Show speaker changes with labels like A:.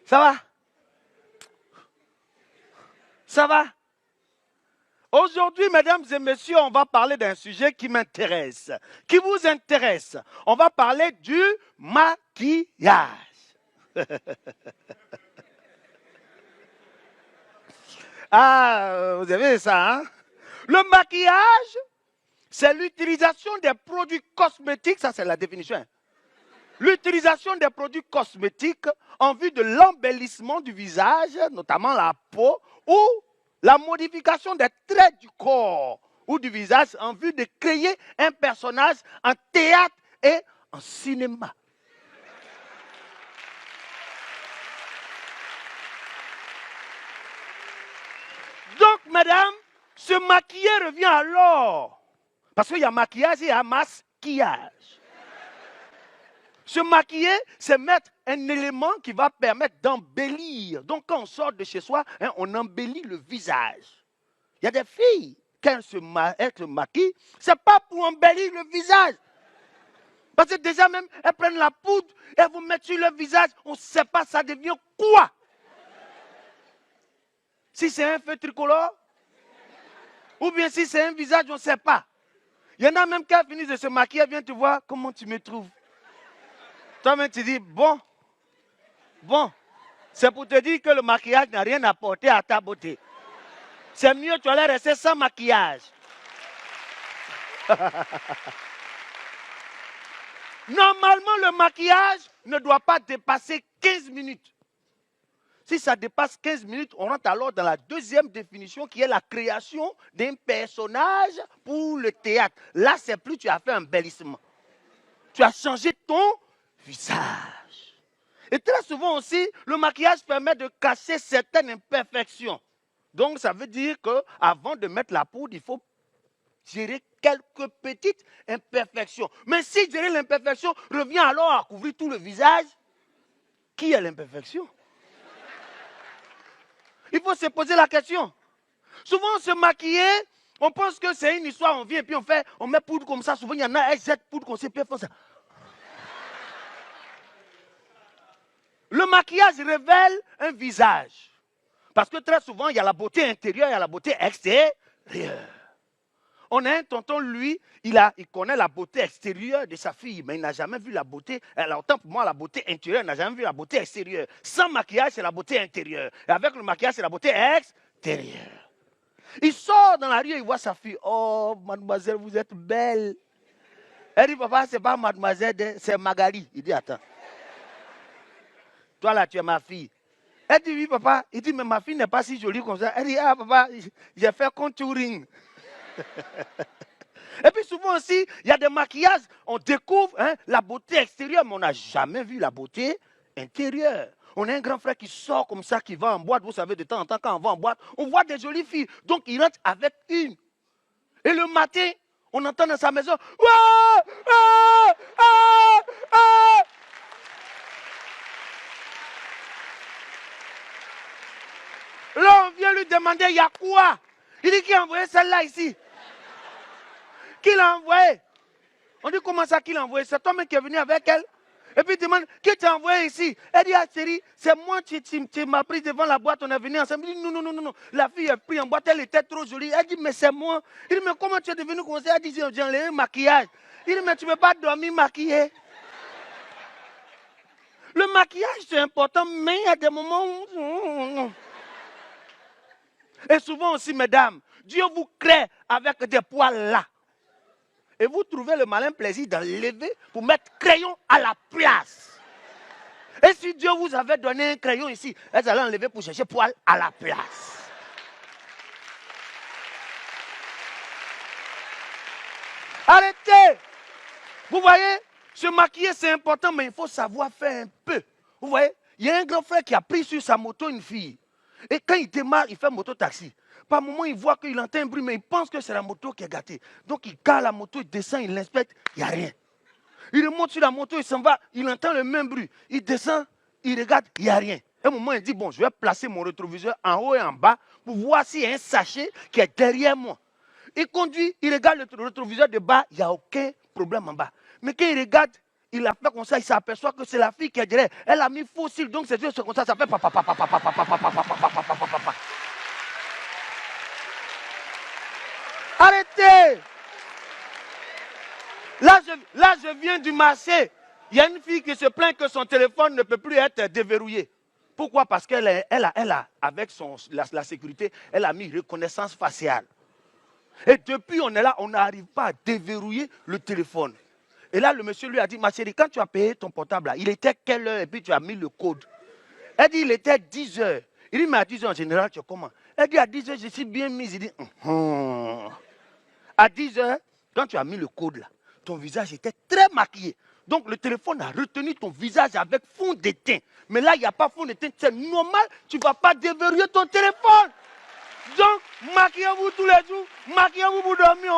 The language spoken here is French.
A: Ça va? Ça va? Aujourd'hui, mesdames et messieurs, on va parler d'un sujet qui m'intéresse, qui vous intéresse. On va parler du maquillage. Ah, vous avez ça, hein? Le maquillage, c'est l'utilisation des produits cosmétiques, ça c'est la définition. L'utilisation des produits cosmétiques en vue de l'embellissement du visage, notamment la peau, ou la modification des traits du corps ou du visage en vue de créer un personnage en théâtre et en cinéma. Donc, madame, se maquiller revient alors. Parce qu'il y a maquillage et il y a masquillage. Se maquiller, c'est mettre un élément qui va permettre d'embellir. Donc, quand on sort de chez soi, on embellit le visage. Il y a des filles, quand elles se maquillent, ce n'est pas pour embellir le visage. Parce que déjà même, elles prennent la poudre, elles vous mettent sur le visage, on ne sait pas ça devient quoi. Si c'est un feu tricolore, ou bien si c'est un visage, on ne sait pas. Il y en a même qui finissent de se maquiller, elles viennent te voir, comment tu me trouves. Toi-même, tu dis, bon, c'est pour te dire que le maquillage n'a rien apporté à ta beauté. C'est mieux, tu allais rester sans maquillage. Normalement, le maquillage ne doit pas dépasser 15 minutes. Si ça dépasse 15 minutes, on rentre alors dans la deuxième définition qui est la création d'un personnage pour le théâtre. Là, c'est plus tu as fait un embellissement. Tu as changé ton visage. Et très souvent aussi, le maquillage permet de cacher certaines imperfections. Donc, ça veut dire qu'avant de mettre la poudre, il faut gérer quelques petites imperfections. Mais si gérer l'imperfection revient alors à couvrir tout le visage, qui est l'imperfection? Il faut se poser la question. Souvent, se maquiller, on pense que c'est une histoire, on vient et puis on met poudre comme ça. Souvent, il y en a, elles jettent poudre comme ça, puis elles font ça. Le maquillage révèle un visage. Parce que très souvent, il y a la beauté intérieure, il y a la beauté extérieure. On a un tonton, lui, il connaît la beauté extérieure de sa fille, mais il n'a jamais vu la beauté. Alors, autant pour moi, la beauté intérieure, il n'a jamais vu la beauté extérieure. Sans maquillage, c'est la beauté intérieure. Et avec le maquillage, c'est la beauté extérieure. Il sort dans la rue et il voit sa fille. Oh, mademoiselle, vous êtes belle. Elle dit, papa, c'est pas mademoiselle, c'est Magali. Il dit, attends. Toi, là, tu es ma fille. Elle dit, oui, papa. Il dit, mais ma fille n'est pas si jolie comme ça. Elle dit, ah, papa, j'ai fait contouring. Et puis souvent aussi, il y a des maquillages, on découvre la beauté extérieure, mais on n'a jamais vu la beauté intérieure. On a un grand frère qui sort comme ça, qui va en boîte. Vous savez, de temps en temps, quand on va en boîte, on voit des jolies filles. Donc, il rentre avec une. Et le matin, on entend dans sa maison, ah, ah, ah, ah. Là, on vient lui demander, il y a quoi? Il dit, qui a envoyé celle-là ici? Qui l'a envoyé? On dit, comment ça, qui l'a envoyé? C'est toi-même qui est venu avec elle. Et puis il demande, qui t'a envoyé ici? Elle dit, ah chérie, c'est moi, tu m'as pris devant la boîte, on est venu ensemble. Il dit, non. La fille est prise en boîte, elle était trop jolie. Elle dit, mais c'est moi. Il dit, mais comment tu es devenu comme ça? Elle dit, j'ai enlevé un maquillage. Il dit, mais tu ne peux pas dormir maquillée. Le maquillage, c'est important, mais il y a des moments où... Et souvent aussi, mesdames, Dieu vous crée avec des poils là. Et vous trouvez le malin plaisir d'enlever pour mettre crayon à la place. Et si Dieu vous avait donné un crayon ici, elles allaient enlever pour chercher poil à la place. Arrêtez! Vous voyez, se maquiller c'est important, mais il faut savoir faire un peu. Vous voyez, il y a un grand frère qui a pris sur sa moto une fille. Et quand il démarre, il fait moto-taxi. Par moment, il voit qu'il entend un bruit, mais il pense que c'est la moto qui est gâtée. Donc, il cale la moto, il descend, il l'inspecte, il n'y a rien. Il remonte sur la moto, il s'en va, il entend le même bruit. Il descend, il regarde, il n'y a rien. À un moment, il dit, bon, je vais placer mon rétroviseur en haut et en bas pour voir s'il y a un sachet qui est derrière moi. Il conduit, il regarde le rétroviseur de bas, il n'y a aucun problème en bas. Mais quand il regarde, Il a fait comme ça, il s'aperçoit que c'est la fille qui est derrière. Elle a mis faux cils, donc ses yeux sont comme ça fait papa, papa, papa, papa, papa, papa, papa, papa, papa. Arrêtez! Là, je viens du marché. Il y a une fille qui se plaint que son téléphone ne peut plus être déverrouillé. Pourquoi? Parce qu'elle a, avec la sécurité, elle a mis reconnaissance faciale. Et depuis, on est là, on n'arrive pas à déverrouiller le téléphone. Et là, le monsieur lui a dit, ma chérie, quand tu as payé ton portable, là, il était quelle heure et puis tu as mis le code? Elle dit, il était 10 heures. Il dit, mais à 10 heures en général, tu es comment? Elle dit, à 10 heures, je suis bien mise. Il dit, à 10 heures, quand tu as mis le code là, ton visage était très maquillé. Donc le téléphone a retenu ton visage avec fond de teint. Mais là, il n'y a pas fond de teint. C'est normal, tu ne vas pas déverrouiller ton téléphone. Donc, maquillez-vous tous les jours. Maquillez-vous pour dormir.